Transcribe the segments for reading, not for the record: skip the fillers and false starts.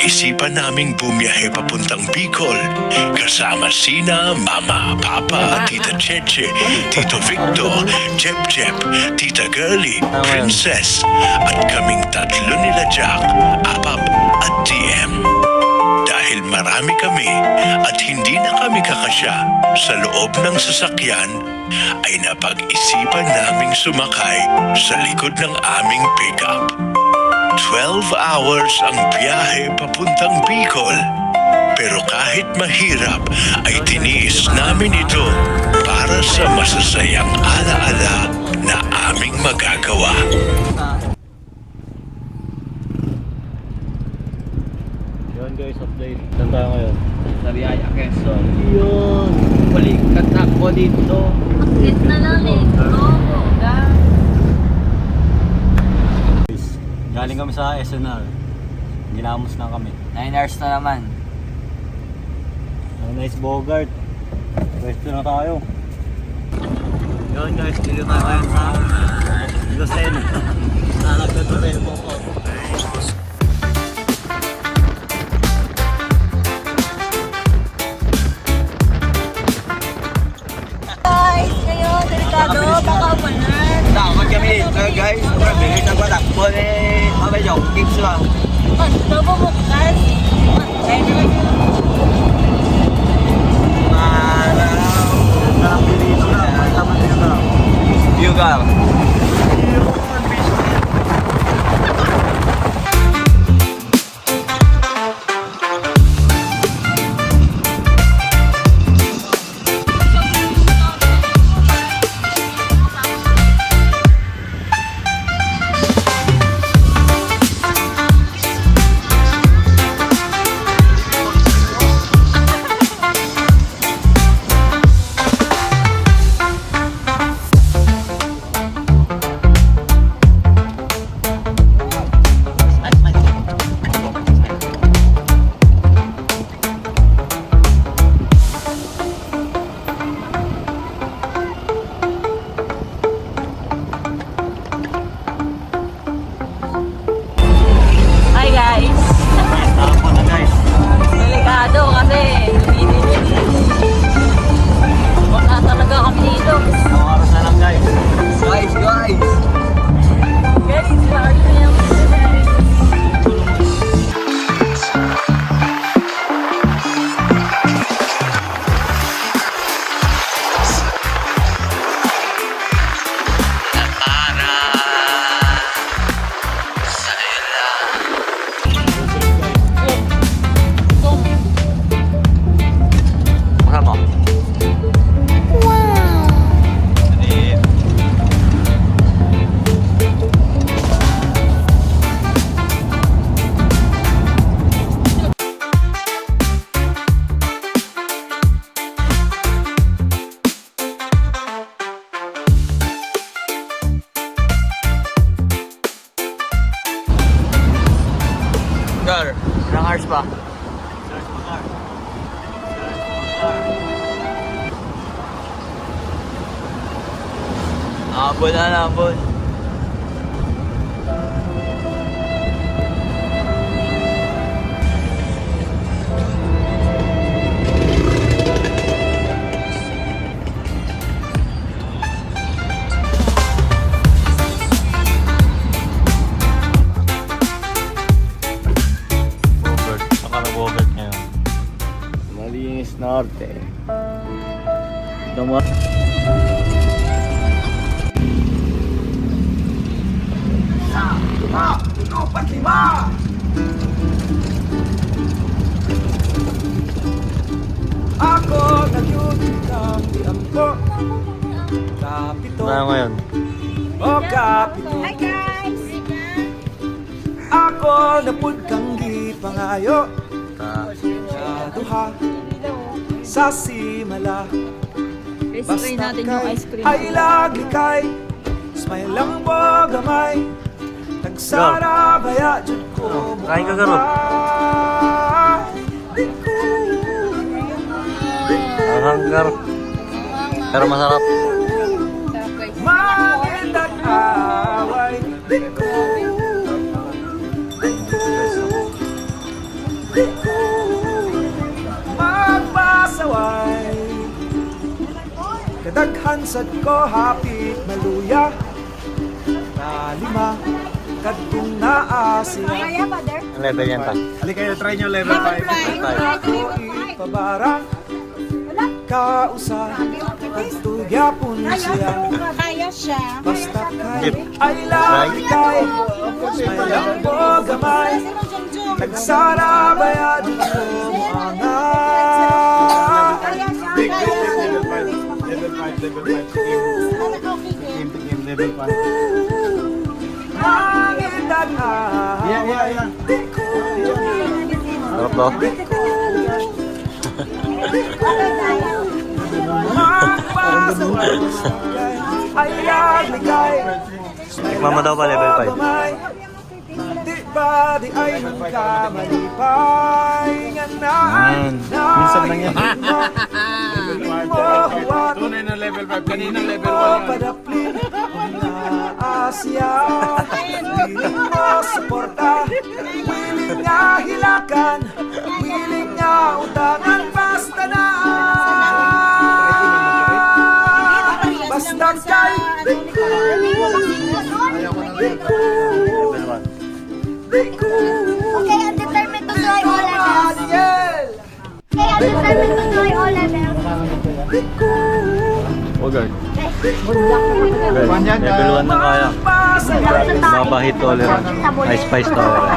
naisipan naming bumiyahe papuntang Bicol kasama sina Mama, Papa, Tita Cheche, Tito Victor, Jep Jep, Tita Girlie, Princess, at kaming tatlo nila Jack, Apap at TM. Dahil marami kami at hindi na kami kakasya sa loob ng sasakyan, ay napag-isipan naming sumakay sa likod ng aming pickup. 12 hours ang biyahe papuntang Bicol. Pero kahit mahirap ay tiniis namin ito para sa masasayang alaala na aming magagawa. Yun guys, update. Saan tayo ngayon? Sa Riyaya, Quezon. Yun! Balikat na ako dito. Akit na lang eh. Oo. Galing kami sa SNR. Ginamos lang kami. 9 hours na naman. Nice Bogart. Pwesto na tayo. Yun guys, dito tayo ngayon sa Lucena. Nalagdag na tayo po ko. Guys, ngayon, delikado, baka umanan. Takot kami dito guys. Bilis na ba takbo eh. Kami yung tips lang. Ito mo bukas. Maraw. Sarap din dito na. Taman din na. Yugar. Hi guys. Tapo na guys. Delikado kasi luminis. Wala talaga kami dito. Ang oras na lang guys. Guys. Guys, lagi na yung Masama. Gar, ilang hours pa? Abon na nabon. Bogart. Saka na Bogart ngayon. Malinis Norte. Dama. Ako nag-duty ng tiangko. Kapito Tayo ngayon. o kapito. Hi guys. Ako napud kang gipangayo. Sa duha sa simala. Basta natin yung ice cream. Ay laglikay. Smile lang mo gamay. Tagsara baya dyan ko. Kain ka garo. Ang hanggar. Pero masarap. Sarap guys. Magandang away. Di ko magpasaway kadaghan sad ko hapit maluya na lima kadtong naa siya Kaya ba, Der? Ang level yan pa. halika kayo try nyo level 5 ako ipabarang kausa tugyapon siya Kaya siya. basta kay Jeep. I love kay smaylang mo gamay nagsara bayad ko mga Level 5. mangitan Yeah. di ko Sarap to. magpasaway ay lagligay Tikman mo daw pa level 5. Di ba di ay ka malipay nga naan Minsan lang yan. Tunay na level 5, kanina level 1 padapli na Asya Piling mo suporta Willing nga hilakan Willing nga utangan basta na Basta kay di ko Di ko Di ko Okay, I'm determined to try all levels. Daniel Okay, I'm determined to try all levels. Di ko Bogart. Level 1 na kaya. Baba heat tolerance. High spice tolerance.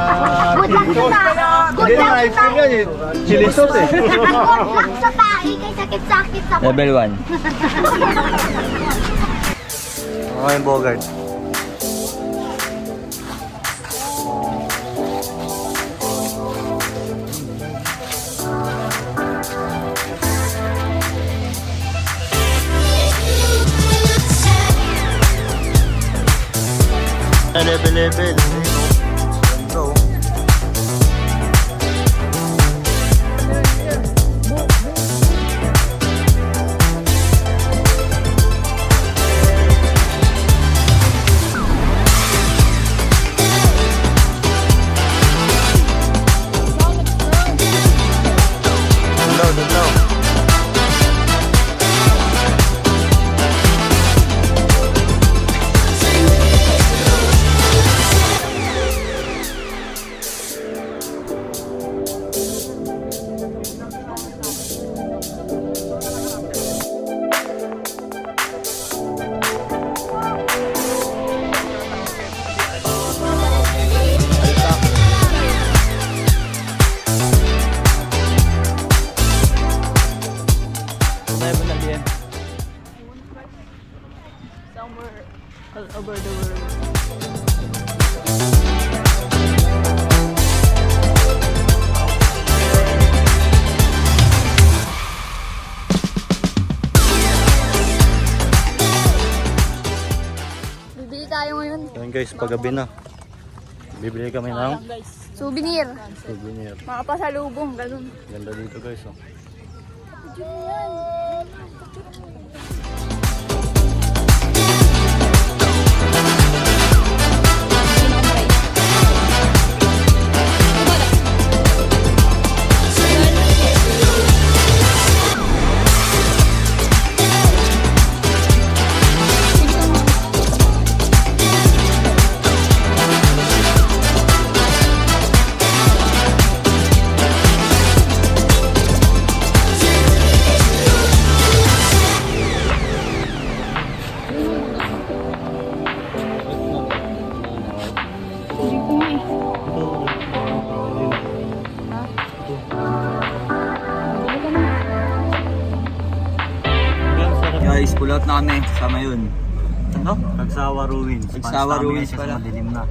Good luck sa tae. Good luck sa tae. Chili sauce eh. Good luck sa tae kay sakit-sakit sa Level 1. Okay, Bogart. Level. Go. Low. Somewhere all over the world. Bibili tayo ngayon. Yan guys, paggabi na. Bibili kami ng Guys, Souvenir. souvenir. mga pasalubong, ganun. Ganda dito guys. Oh. Guys, pull out na kami. Sama yun. Ano? Pagsawa Ruins. Pagsawa Pastamin Ruins siya pala. sa madilim na.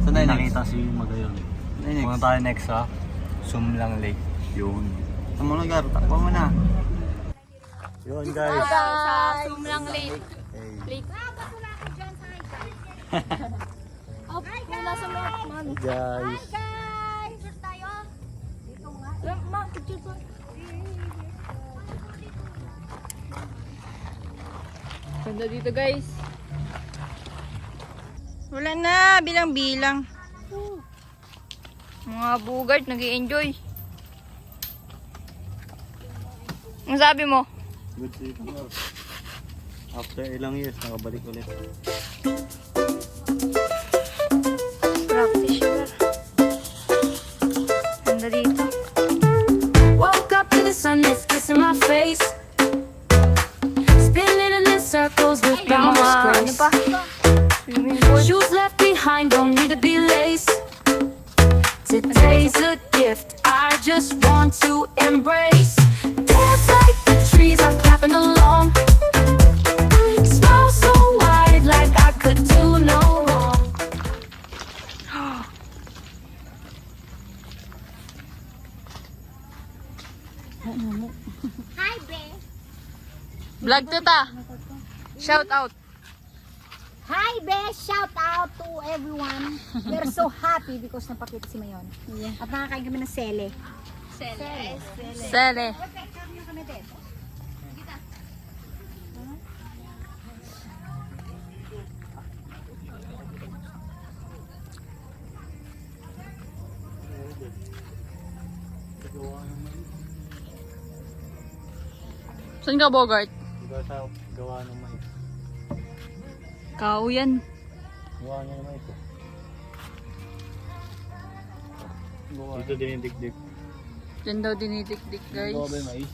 Saan tayo next? Nakita si Magayon. Saan tayo Punta next? tayo next sa Sumlang Lake. Yun. Saan mo lugar? Takbo mo na. Yun guys. Sa Sumlang Lake. Hey. Lake. Oh, wala sa mga man. Guys. Guys! Picture tayo. Dito nga. Ma, picture po. Ganda dito guys. Wala na, bilang-bilang. Mga bugart, nag-i-enjoy. Ang sabi mo? Good trip. After ilang years, nakabalik ulit. Practice sugar. Ganda dito. Woke up to the sun that's kissing my face. Spinning in the circles with Yung boundless mga, ano grace. pa? Swimming pool. Shoes left behind don't need to be laced. Today's a gift I just want to embrace. Dance like the trees are clapping along. Smile so wide like I could do no wrong. Hi, be. Vlog to ta. Shout out. Hi, be. Shout out to everyone. We're so happy because napakita si Mayon. At nakakain kami ng sele. Sele. Saan ka, Bogart? Diba sa gawa ng mais? Kao yan. Gawa niya ng mais. Dito dinidikdik. Diyan daw dinidikdik, guys. Gawa ba yung mais?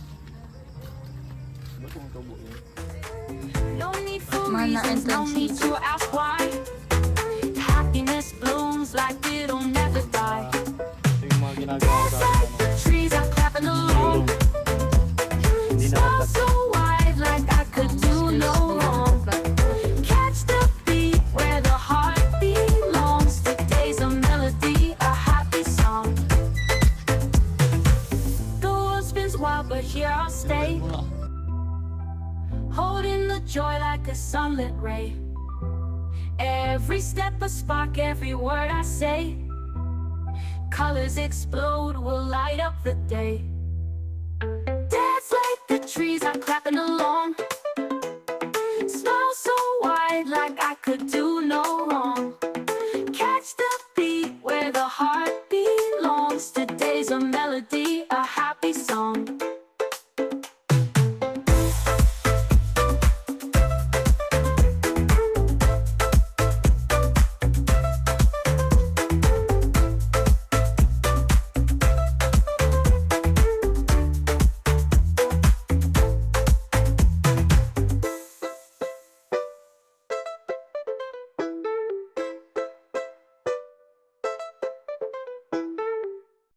Ba't kung tubo yun? No need for Mahal na reasons, no entrance need fees. to ask why. Happiness blooms like it'll never die. Ito yung mga ginagawa ko dati. The trees are clapping along. Hindi na Smile matag. so wide like I could do no wrong. Catch the beat where the heart belongs. Today's a melody, a happy song. The world spins wild, but here I'll stay. Holding the joy like a sunlit ray. Every step a spark, every word I say. Colors explode, will light up the day. Dance like the trees are clapping along. Smile so wide like I could do no